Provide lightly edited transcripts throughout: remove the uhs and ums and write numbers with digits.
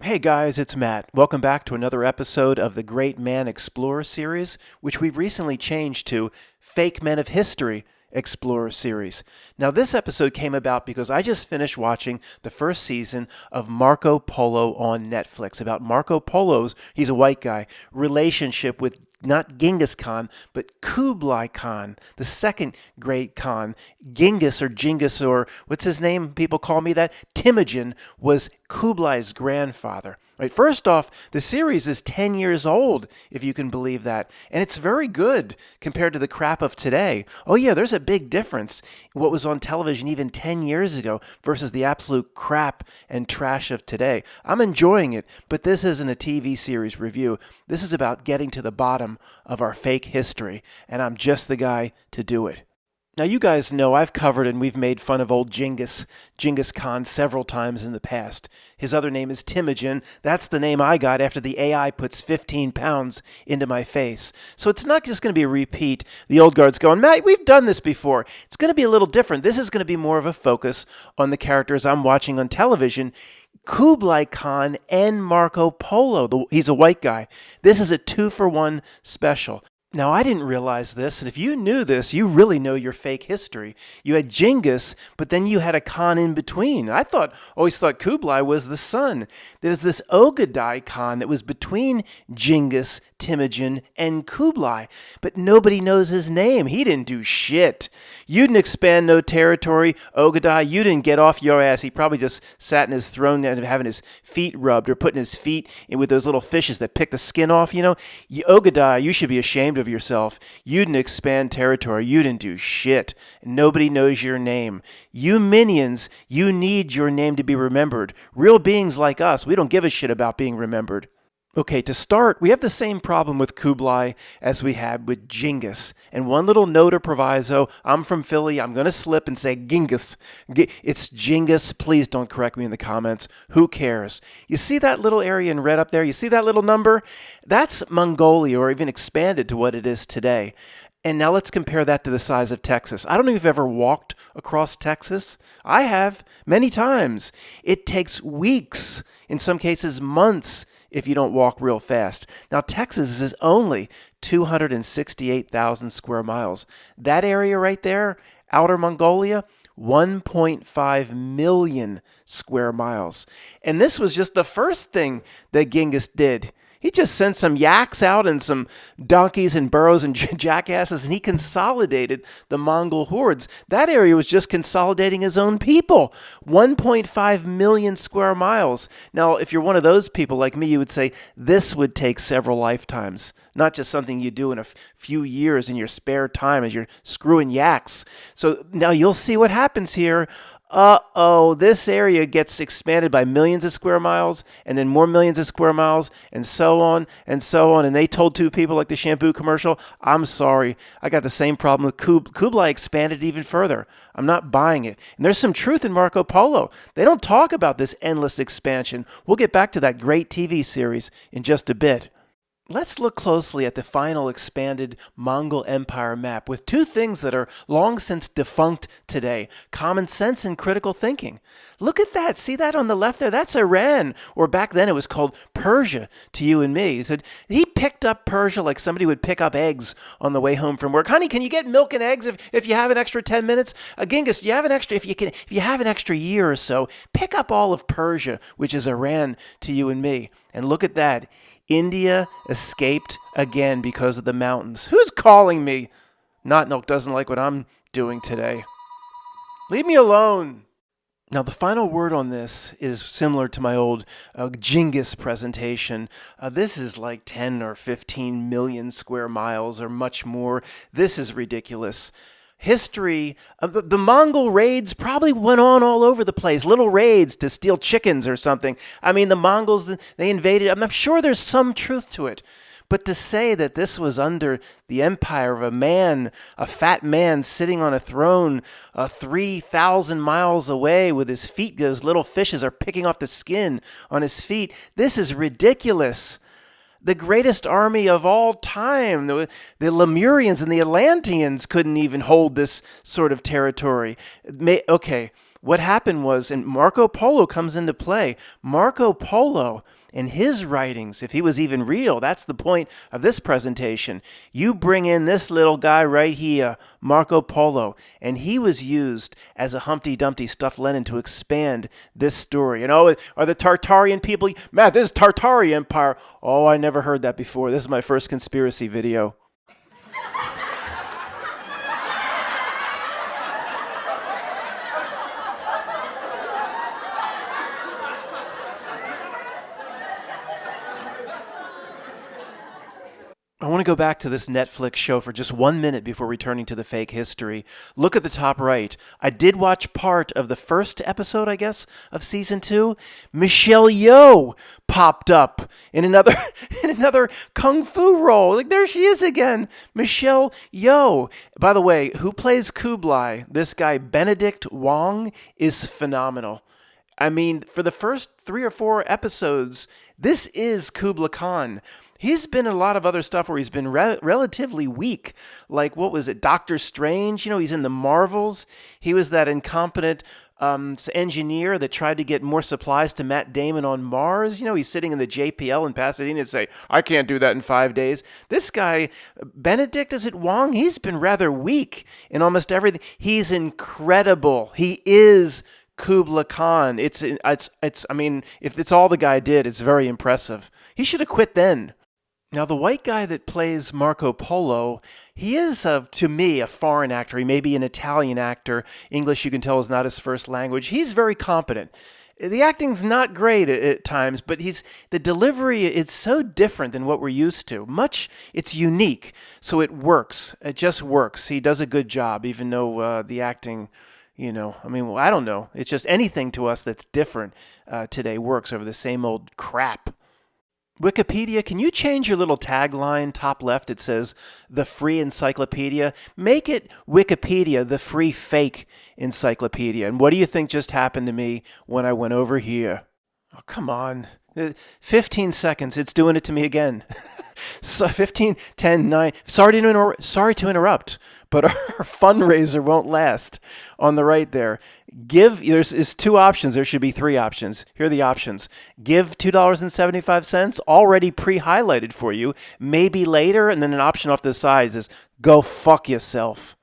Hey guys, it's Matt. Welcome back to another episode of the Great Man Explorer series, which we've recently changed to Fake Men of History Explorer series. Now, this episode came about because I just finished watching the first season of Marco Polo on Netflix about Marco Polo's, he's a white guy, relationship with not Genghis Khan, but Kublai Khan, the second great Khan. Genghis or what's his name? People call me that. Temujin was Kublai's grandfather. Right. First off, the series is 10 years old, if you can believe that. And it's very good compared to the crap of today. Oh, yeah, there's a big difference in what was on television even 10 years ago versus the absolute crap and trash of today. I'm enjoying it, but this isn't a TV series review. This is about getting to the bottom of our fake history, and I'm just the guy to do it. Now, you guys know I've covered and we've made fun of old Genghis Khan several times in the past. His other name is Temujin. That's the name I got after the AI puts 15 pounds into my face. So it's not just going to be a repeat. The old guard's going, Matt, we've done this before. It's going to be a little different. This is going to be more of a focus on the characters I'm watching on television. Kublai Khan and Marco Polo. He's a white guy. This is a 2-for-1 special. Now, I didn't realize this, and if you knew this, you really know your fake history. You had Genghis, but then you had a Khan in between. Always thought Kublai was the son. There's this Ogadai Khan that was between Genghis, Temujin, and Kublai, but nobody knows his name. He didn't do shit. You didn't expand no territory, Ogadai. You didn't get off your ass. He probably just sat in his throne and having his feet rubbed or putting his feet in with those little fishes that pick the skin off, Ogadai, you should be ashamed of yourself. You didn't expand territory. You didn't do shit. Nobody knows your name. You minions, you need your name to be remembered. Real beings like us, we don't give a shit about being remembered. Okay, to start, we have the same problem with Kublai as we had with Genghis. And one little note or proviso, I'm from Philly, I'm going to slip and say Genghis. It's Genghis. Please don't correct me in the comments. Who cares? You see that little area in red up there? You see that little number? That's Mongolia, or even expanded to what it is today. And now let's compare that to the size of Texas. I don't know if you've ever walked across Texas. I have, many times. It takes weeks, in some cases months, if you don't walk real fast. Now, Texas is only 268,000 square miles. That area right there, Outer Mongolia, 1.5 million square miles. And this was just the first thing that Genghis did. He just sent some yaks out and some donkeys and burros and jackasses, and he consolidated the Mongol hordes. That area was just consolidating his own people. 1.5 million square miles. Now, if you're one of those people like me, you would say this would take several lifetimes, not just something you do in a few years in your spare time as you're screwing yaks. So now you'll see what happens here. This area gets expanded by millions of square miles and then more millions of square miles and so on and so on. And they told two people like the shampoo commercial, I'm sorry, I got the same problem with Kublai expanded even further. I'm not buying it. And there's some truth in Marco Polo. They don't talk about this endless expansion. We'll get back to that great TV series in just a bit. Let's look closely at the final expanded Mongol Empire map with two things that are long since defunct today: common sense and critical thinking. Look at that. See that on the left there? That's Iran, or back then it was called Persia to you and me. He said he picked up Persia like somebody would pick up eggs on the way home from work. Honey, can you get milk and eggs if you have an extra 10 minutes? Genghis, you have an extra, if you have an extra year or so, pick up all of Persia, which is Iran to you and me. And look at that. India escaped again because of the mountains. Who's calling me? Not doesn't like what I'm doing today. Leave me alone. Now, the final word on this is similar to my old Genghis presentation. This is like 10 or 15 million square miles or much more. This is ridiculous. History, the Mongol raids probably went on all over the place, little raids to steal chickens or something. I mean, the Mongols, they invaded. I'm sure there's some truth to it. But to say that this was under the empire of a man, a fat man sitting on a throne 3,000 miles away with his feet, those little fishes are picking off the skin on his feet, this is ridiculous. The greatest army of all time. The Lemurians and the Atlanteans couldn't even hold this sort of territory. Okay, What happened was, and Marco Polo comes into play. Marco Polo and his writings, if he was even real, that's the point of this presentation. You bring in this little guy right here, Marco Polo, and he was used as a Humpty Dumpty stuffed Lenin to expand this story. And oh, are the Tartarian people, Matt, this is Tartarian Empire. Oh, I never heard that before. This is my first conspiracy video. I want to go back to this Netflix show for just 1 minute before returning to the fake history. Look at the top right. I did watch part of the first episode, I guess, of season 2. Michelle Yeoh popped up in another in another kung fu role. Like, there she is again, Michelle Yeoh. By the way, who plays Kublai? This guy Benedict Wong is phenomenal. I mean, for the first 3 or 4 episodes, this is Kublai Khan. He's been in a lot of other stuff where he's been relatively weak. Like, what was it, Doctor Strange? You know, he's in the Marvels. He was that incompetent engineer that tried to get more supplies to Matt Damon on Mars. You know, he's sitting in the JPL in Pasadena and say, I can't do that in 5 days. This guy, Benedict, is it Wong? He's been rather weak in almost everything. He's incredible. He is Kublai Khan. It's. I mean, if it's all the guy did, it's very impressive. He should have quit then. Now, the white guy that plays Marco Polo, he is, to me, a foreign actor. He may be an Italian actor. English, you can tell, is not his first language. He's very competent. The acting's not great at times, but the delivery is so different than what we're used to. It's unique, so it works. It just works. He does a good job, even though the acting, I don't know. It's just anything to us that's different today works over the same old crap. Wikipedia, can you change your little tagline top left? It says, the free encyclopedia. Make it Wikipedia, the free fake encyclopedia. And what do you think just happened to me when I went over here? Oh, come on. 15 seconds. It's doing it to me again. So 15, 10, 9. Sorry to interrupt, but our fundraiser won't last. On the right there, there's 2 options. There should be 3 options. Here are the options. Give $2.75, already pre-highlighted for you. Maybe later, and then an option off to the side says, go fuck yourself.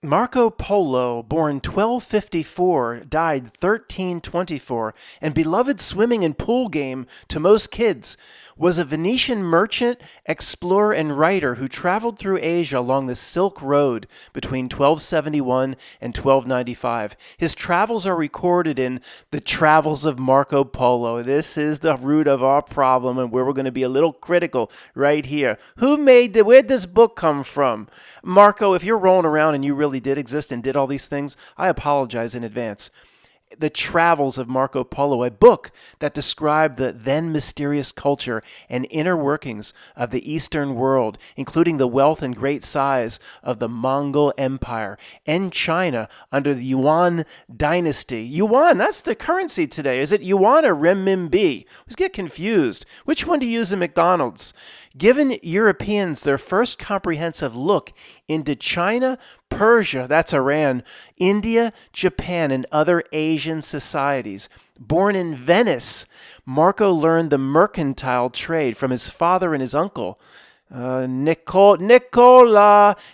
Marco Polo, born 1254, died 1324, and beloved swimming and pool game to most kids, was a Venetian merchant, explorer, and writer who traveled through Asia along the Silk Road between 1271 and 1295. His travels are recorded in The Travels of Marco Polo. This is the root of our problem, and where we're going to be a little critical right here. Where'd this book come from? Marco, if you're rolling around and you really did exist and did all these things, I apologize in advance. The Travels of Marco Polo, a book that described the then mysterious culture and inner workings of the Eastern world, including the wealth and great size of the Mongol Empire and China under the Yuan dynasty. Yuan, that's the currency today. Is it Yuan or renminbi? I always get confused. Which one do you use in McDonald's? Given Europeans their first comprehensive look into China, Persia, that's Iran, India, Japan, and other Asian societies. Born in Venice, Marco learned the mercantile trade from his father and his uncle, Nicola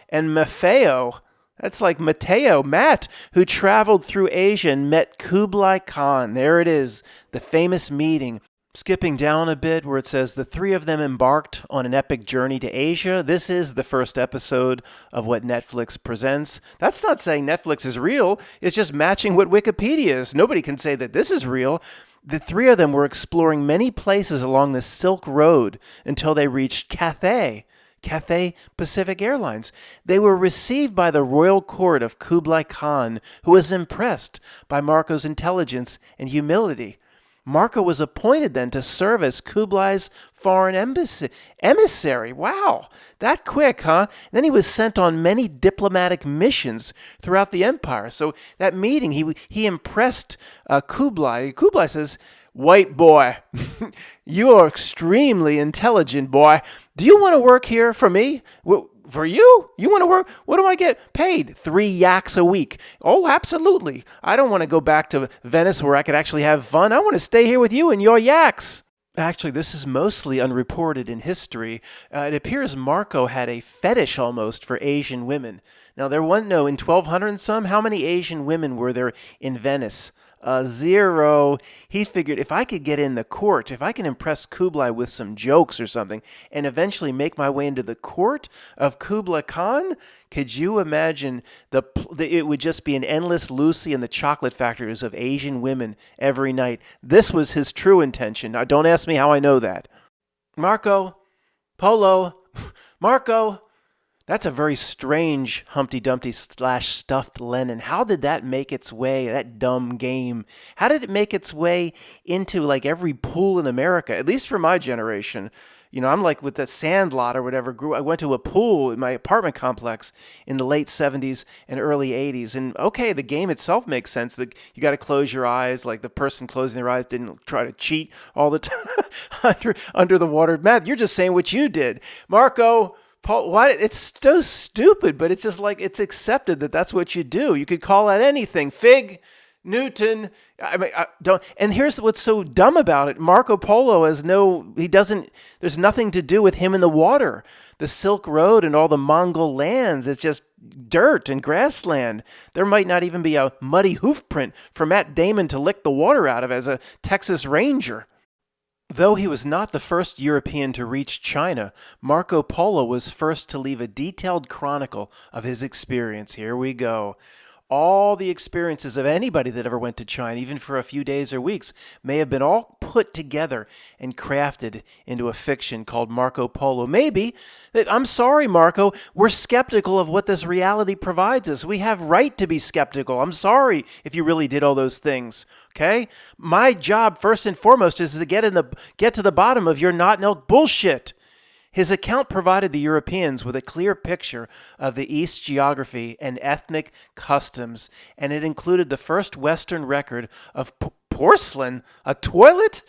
and Maffeo. That's like Matt, who traveled through Asia and met Kublai Khan. There it is, the famous meeting. Skipping down a bit where it says the 3 of them embarked on an epic journey to Asia. This is the first episode of what Netflix presents. That's not saying Netflix is real. It's just matching what Wikipedia is. Nobody can say that this is real. The 3 of them were exploring many places along the Silk Road until they reached Cathay Pacific Airlines. They were received by the royal court of Kublai Khan, who was impressed by Marco's intelligence and humility. Marco was appointed then to serve as Kublai's foreign emissary. Wow, that quick, huh? And then he was sent on many diplomatic missions throughout the empire. So that meeting, he impressed Kublai. Kublai says, "White boy, you are extremely intelligent, boy. Do you want to work here for me? For you? You want to work? What do I get paid? 3 yaks a week. Oh, absolutely. I don't want to go back to Venice where I could actually have fun. I want to stay here with you and your yaks. Actually, this is mostly unreported in history. It appears Marco had a fetish almost for Asian women. Now, there wasn't, no, in 1200 and some, how many Asian women were there in Venice? 0. He figured if I could get in the court, if I can impress Kublai with some jokes or something, and eventually make my way into the court of Kublai Khan, could you imagine it would just be an endless Lucy and the chocolate factories of Asian women every night. This was his true intention. Now, don't ask me how I know that. Marco, Polo, Marco. That's a very strange Humpty Dumpty / stuffed Lenin. How did that make its way, that dumb game? How did it make its way into like every pool in America? At least for my generation. I'm like with the Sandlot or whatever. I went to a pool in my apartment complex in the late 70s and early 80s. And okay, the game itself makes sense. You got to close your eyes. Like the person closing their eyes didn't try to cheat all the time under the water. Matt, you're just saying what you did. Marco, Paul, why? It's so stupid, but it's just like it's accepted that that's what you do. You could call that anything. Fig, Newton. I mean, I don't. And here's what's so dumb about it: Marco Polo there's nothing to do with him in the water. The Silk Road and all the Mongol lands. It's just dirt and grassland. There might not even be a muddy hoof print for Matt Damon to lick the water out of as a Texas Ranger. Though he was not the first European to reach China, Marco Polo was first to leave a detailed chronicle of his experience. Here we go. All the experiences of anybody that ever went to China, even for a few days or weeks, may have been all put together and crafted into a fiction called Marco Polo. Maybe, I'm sorry, Marco, we're skeptical of what this reality provides us. We have right to be skeptical. I'm sorry if you really did all those things, okay? My job, first and foremost, is to get to the bottom of your not-milk bullshit. His account provided the Europeans with a clear picture of the East's geography and ethnic customs, and it included the first Western record of porcelain, a toilet,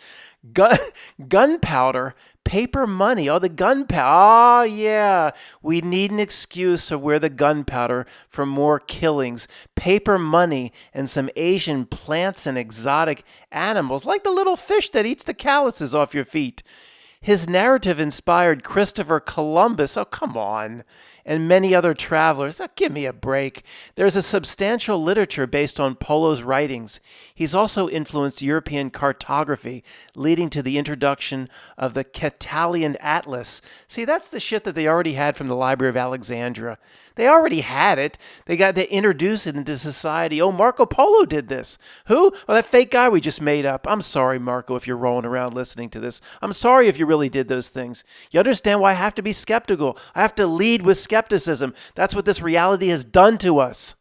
gunpowder, paper money. Oh, the gunpowder. Oh, yeah. We need an excuse of where the gunpowder for more killings, paper money, and some Asian plants and exotic animals, like the little fish that eats the calluses off your feet. His narrative inspired Christopher Columbus, oh come on, and many other travelers. Oh, give me a break. There's a substantial literature based on Polo's writings. He's also influenced European cartography, leading to the introduction of the Catalian Atlas. See, that's the shit that they already had from the Library of Alexandria. They already had it. They introduced it into society. Oh, Marco Polo did this. Who? Oh, that fake guy we just made up. I'm sorry, Marco, if you're rolling around listening to this. I'm sorry if you really did those things. You understand why I have to be skeptical. I have to lead with skepticism. That's what this reality has done to us.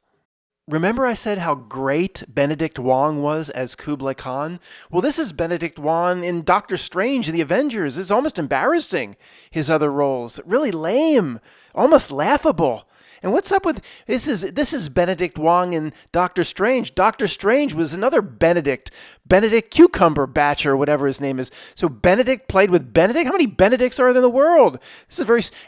Remember I said how great Benedict Wong was as Kublai Khan? Well, this is Benedict Wong in Doctor Strange and the Avengers. It's almost embarrassing, his other roles. Really lame, almost laughable. And what's up with this is Benedict Wong in Doctor Strange. Doctor Strange was another Benedict Cucumber Batch or whatever his name is. So Benedict played with Benedict? How many Benedicts are there in the world?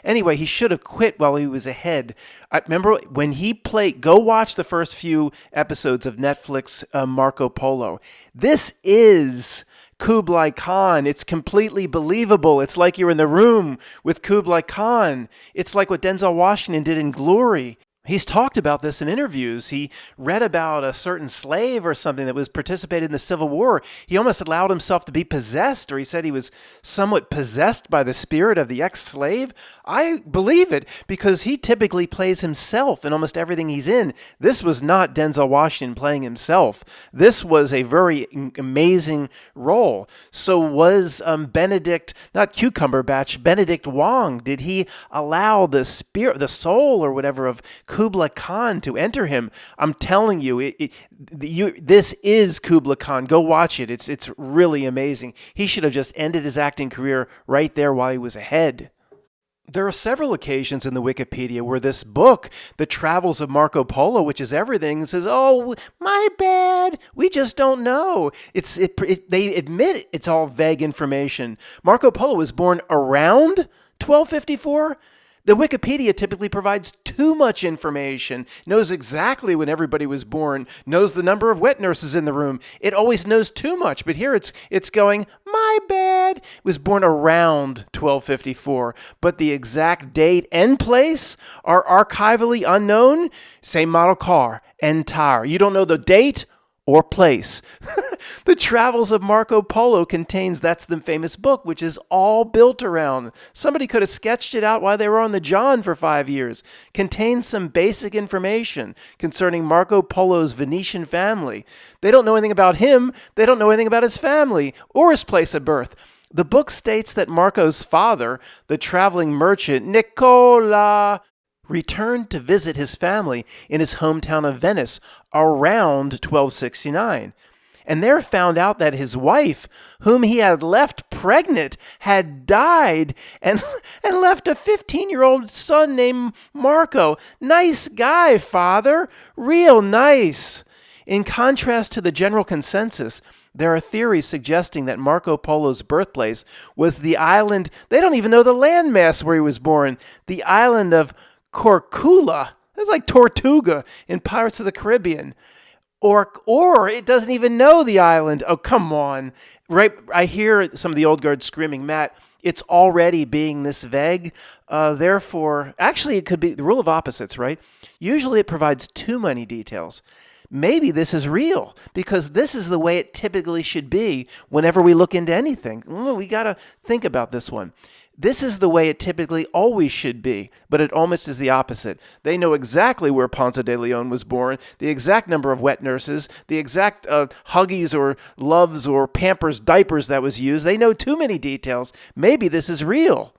Anyway, he should have quit while he was ahead. I remember when he played, go watch the first few episodes of Netflix Marco Polo. This is Kublai Khan. It's completely believable. It's like you're in the room with Kublai Khan. It's like what Denzel Washington did in Glory. He's talked about this in interviews. He read about a certain slave or something that was participated in the Civil War. He almost allowed himself to be possessed, or he said he was somewhat possessed by the spirit of the ex-slave. I believe it because he typically plays himself in almost everything he's in. This was not Denzel Washington playing himself. This was a very amazing role. So was Benedict, not Cucumber Batch, Benedict Wong, did he allow the spirit, the soul or whatever of Kublai Khan to enter him? I'm telling you, this is Kublai Khan. Go watch it. It's really amazing. He should have just ended his acting career right there while he was ahead. There are several occasions in the Wikipedia where this book, The Travels of Marco Polo, which is everything, says, oh, my bad, we just don't know. They admit it's all vague information. Marco Polo was born around 1254. The Wikipedia typically provides too much information, knows exactly when everybody was born, knows the number of wet nurses in the room. It always knows too much, but here it's going, my bad. It was born around 1254, but the exact date and place are archivally unknown. Same model car and tire. You don't know the date or place. The Travels of Marco Polo contains, that's the famous book, which is all built around. Somebody could have sketched it out while they were on the John for 5 years. Contains some basic information concerning Marco Polo's Venetian family. They don't know anything about him. They don't know anything about his family or his place of birth. The book states that Marco's father, the traveling merchant Nicola, returned to visit his family in his hometown of Venice around 1269, and there found out that his wife, whom he had left pregnant, had died and left a 15-year-old son named Marco. Nice guy, father. Real nice. In contrast to the general consensus, there are theories suggesting that Marco Polo's birthplace was the island, they don't even know the landmass where he was born, the island of Corcula. That's like Tortuga in Pirates of the Caribbean. Or it doesn't even know the island. Oh, come on. Right? I hear some of the old guard screaming, Matt, it's already being this vague. Therefore, actually, it could be the rule of opposites, right? Usually it provides too many details. Maybe this is real because this is the way it typically should be whenever we look into anything. We got to think about this one. This is the way it typically always should be, but it almost is the opposite. They know exactly where Ponce de Leon was born, the exact number of wet nurses, the exact Huggies or Loves or Pampers diapers that was used. They know too many details. Maybe this is real.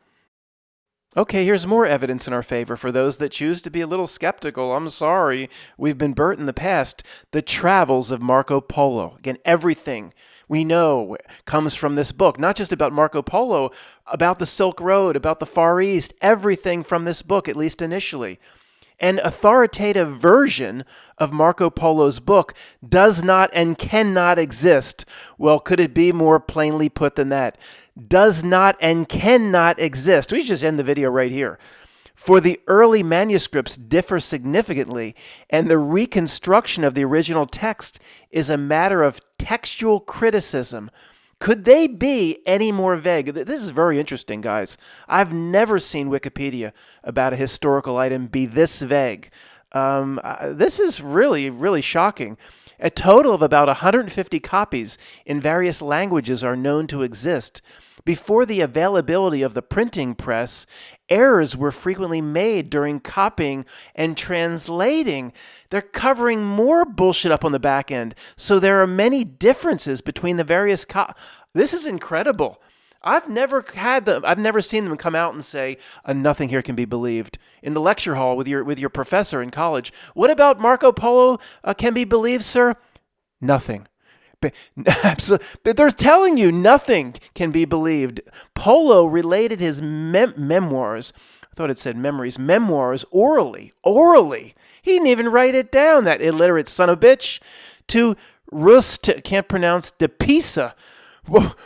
Okay, here's more evidence in our favor for those that choose to be a little skeptical. I'm sorry, we've been burnt in the past. The Travels of Marco Polo. Again, everything we know comes from this book, not just about Marco Polo, about the Silk Road, about the Far East, everything from this book, at least initially. An authoritative version of Marco Polo's book does not and cannot exist. Well, could it be more plainly put than that? Does not and cannot exist. We just end the video right here. For the early manuscripts differ significantly, and the reconstruction of the original text is a matter of textual criticism. Could they be any more vague? This is very interesting, guys. I've never seen Wikipedia about a historical item be this vague. This is really, really shocking. A total of about 150 copies in various languages are known to exist. Before the availability of the printing press, errors were frequently made during copying and translating. They're covering more bullshit up on the back end. So there are many differences between the various This is incredible. I've never seen them come out and say, nothing here can be believed. In the lecture hall with your professor in college, what about Marco Polo can be believed, sir? Nothing. But they're telling you nothing can be believed. Polo related his memoirs, I thought it said memories, memoirs orally. He didn't even write it down, that illiterate son of a bitch, to can't pronounce, de Pisa,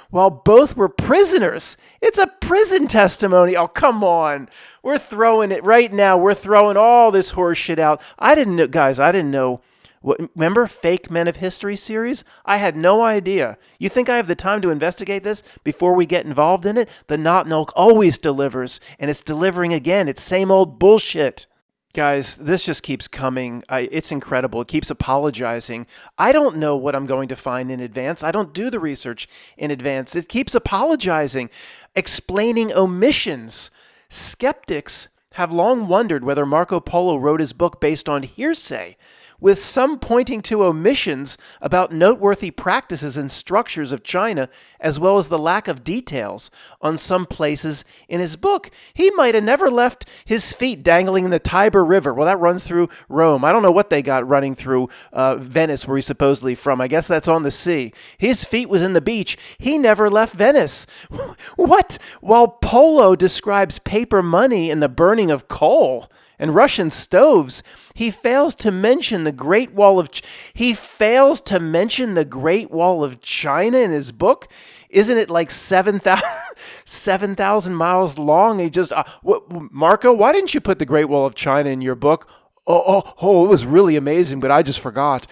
while both were prisoners. It's a prison testimony. Oh, come on. We're throwing it right now. We're throwing all this horse shit out. I didn't know. Remember Fake Men of History series? I had no idea. You think I have the time to investigate this before we get involved in it? The Not Milk always delivers, and it's delivering again. It's same old bullshit. Guys, this just keeps coming. It's incredible. It keeps apologizing. I don't know what I'm going to find in advance. I don't do the research in advance. It keeps apologizing, explaining omissions. Skeptics have long wondered whether Marco Polo wrote his book based on hearsay, with some pointing to omissions about noteworthy practices and structures of China, as well as the lack of details on some places in his book. He might have never left his feet dangling in the Tiber River. Well, that runs through Rome. I don't know what they got running through Venice, where he's supposedly from. I guess that's on the sea. His feet was in the beach. He never left Venice. What? While Polo describes paper money and the burning of coal and Russian stoves, he fails to mention the Great Wall of China in his book. Isn't it like 7,000? 7,000 miles long. He just, Marco, why didn't you put the Great Wall of China in your book? Oh, it was really amazing, but I just forgot.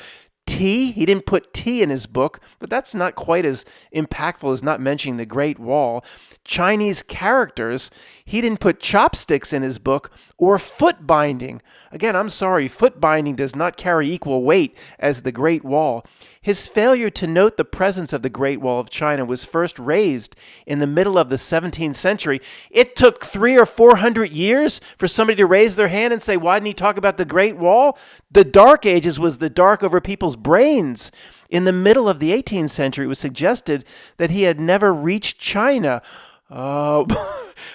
Tea? He didn't put tea in his book, but that's not quite as impactful as not mentioning the Great Wall. Chinese characters, he didn't put chopsticks in his book, or foot binding. Again, I'm sorry, foot binding does not carry equal weight as the Great Wall. His failure to note the presence of the Great Wall of China was first raised in the middle of the 17th century. It took 300 or 400 years for somebody to raise their hand and say, why didn't he talk about the Great Wall? The Dark Ages was the dark over people's brains. In the middle of the 18th century, it was suggested that he had never reached China.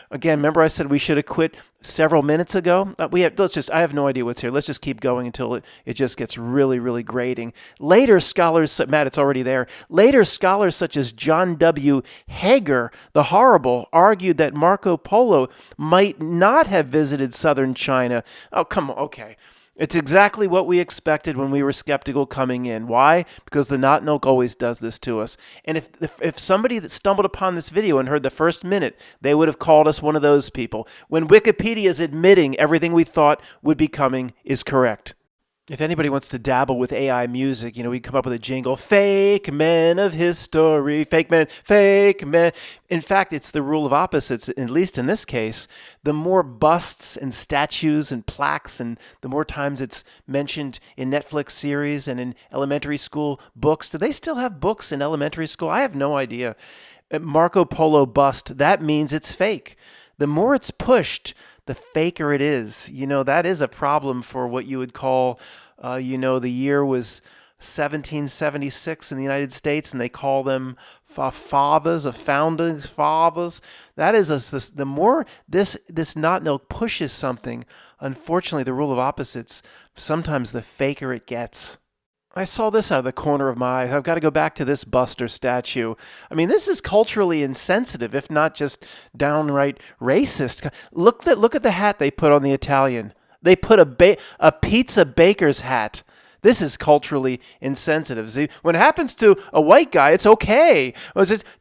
Again, remember I said we should have quit several minutes ago? I have no idea what's here. Let's just keep going until it just gets really, really grating. Later scholars, Matt, it's already there. Later scholars such as John W. Hager, the Horrible, argued that Marco Polo might not have visited southern China. Oh, come on, okay. It's exactly what we expected when we were skeptical coming in. Why? Because the Not Milk always does this to us. And if somebody that stumbled upon this video and heard the first minute, they would have called us one of those people. When Wikipedia is admitting everything we thought would be coming is correct. If anybody wants to dabble with AI music, we come up with a jingle, fake men of history, fake men, fake men. In fact, it's the rule of opposites, at least in this case. The more busts and statues and plaques and the more times it's mentioned in Netflix series and in elementary school books. Do they still have books in elementary school? I have no idea. Marco Polo bust, that means it's fake. The more it's pushed, the faker it is. That is a problem for what you would call, the year was 1776 in the United States, and they call them fathers, founding fathers. That is, the more this Not Milk pushes something, unfortunately, the rule of opposites, sometimes the faker it gets. I saw this out of the corner of my eye. I've got to go back to this Buster statue. I mean, this is culturally insensitive, if not just downright racist. Look at the hat they put on the Italian. They put a pizza baker's hat. This is culturally insensitive. See, when it happens to a white guy, it's okay.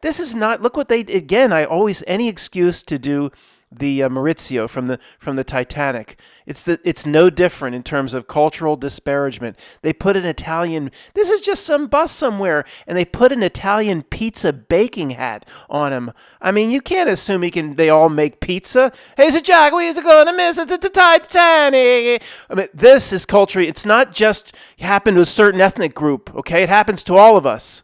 This is not. Look what they again. Any excuse to do the Maurizio from the Titanic. It's no different in terms of cultural disparagement. They put an Italian. This is just some bus somewhere, and they put an Italian pizza baking hat on him. I mean, you can't assume they all make pizza. Hey, it's a Jack. We're going to miss it. It's a Titanic. I mean, this is culture. It's not just happened to a certain ethnic group. Okay, it happens to all of us.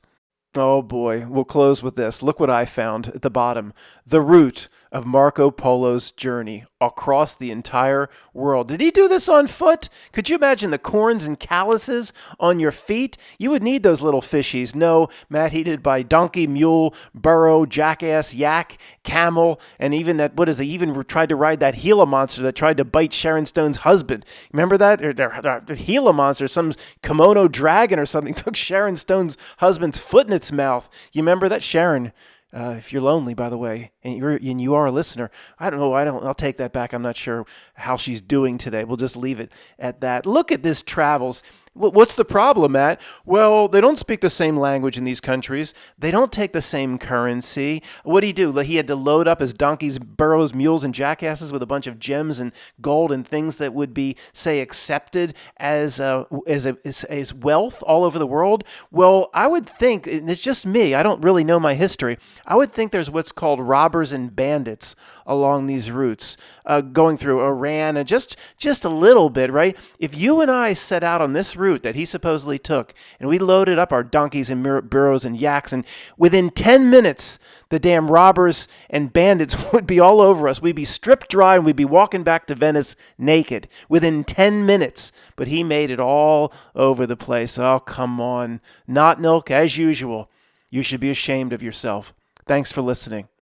Oh boy, we'll close with this. Look what I found at the bottom. The route of Marco Polo's journey across the entire world. Did he do this on foot? Could you imagine the corns and calluses on your feet? You would need those little fishies. No, Matt, he did it by donkey, mule, burro, jackass, yak, camel, and even he even tried to ride that Gila monster that tried to bite Sharon Stone's husband. Remember that? The Gila monster, some kimono dragon or something, took Sharon Stone's husband's foot in its mouth. You remember that, Sharon? If you're lonely, by the way, and you are a listener, I don't know. I'll take that back. I'm not sure how she's doing today. We'll just leave it at that. Look at this travels. What's the problem, Matt? Well, they don't speak the same language in these countries. They don't take the same currency. What did he do? He had to load up his donkeys, burros, mules, and jackasses with a bunch of gems and gold and things that would be, say, accepted as wealth all over the world. Well, I would think, and it's just me, I don't really know my history, I would think there's what's called robbers and bandits along these routes, going through Iran, and just a little bit, right? If you and I set out on this route that he supposedly took, and we loaded up our donkeys and burros and yaks, and within 10 minutes, the damn robbers and bandits would be all over us. We'd be stripped dry, and we'd be walking back to Venice naked within 10 minutes. But he made it all over the place. Oh, come on. Not Milk, as usual. You should be ashamed of yourself. Thanks for listening.